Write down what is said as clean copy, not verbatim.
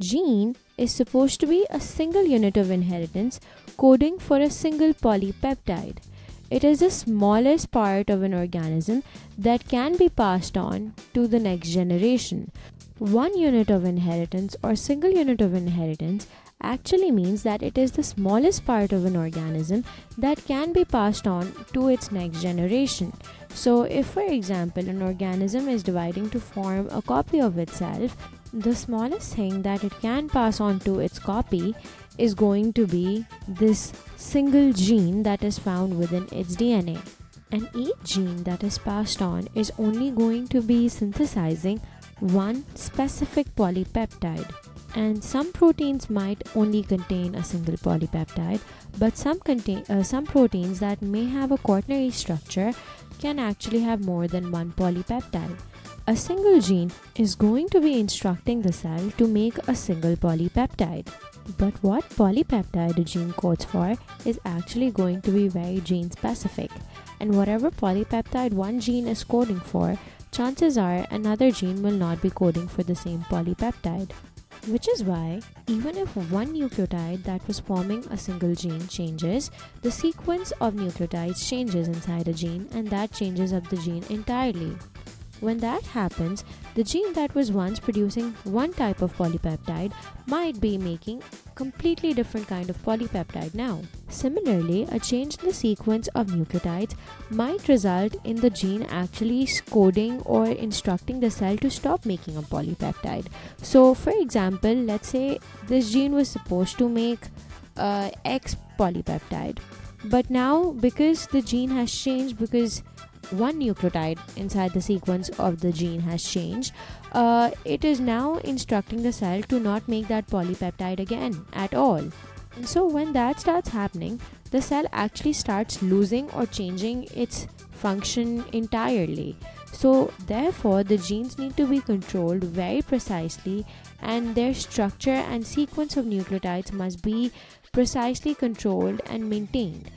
Gene is supposed to be a single unit of inheritance coding for a single polypeptide. It is the smallest part of an organism that can be passed on to the next generation. One unit of inheritance or single unit of inheritance actually means that it is the smallest part of an organism that can be passed on to its next generation. So, if for example an organism is dividing to form a copy of itself, the smallest thing that it can pass on to its copy is going to be this single gene that is found within its DNA. And each gene that is passed on is only going to be synthesizing one specific polypeptide. And some proteins might only contain a single polypeptide, but some proteins that may have a quaternary structure can actually have more than one polypeptide. A single gene is going to be instructing the cell to make a single polypeptide. But what polypeptide a gene codes for is actually going to be very gene specific. And whatever polypeptide one gene is coding for, chances are another gene will not be coding for the same polypeptide. Which is why, even if one nucleotide that was forming a single gene changes, the sequence of nucleotides changes inside a gene, and that changes up the gene entirely. When that happens, the gene that was once producing one type of polypeptide might be making completely different kind of polypeptide now. Similarly, a change in the sequence of nucleotides might result in the gene actually coding or instructing the cell to stop making a polypeptide. So, for example, let's say this gene was supposed to make X polypeptide, but now because the gene has changed, because one nucleotide inside the sequence of the gene has changed, it is now instructing the cell to not make that polypeptide again at all. And so when that starts happening, the cell actually starts losing or changing its function entirely. So therefore, the genes need to be controlled very precisely, and their structure and sequence of nucleotides must be precisely controlled and maintained.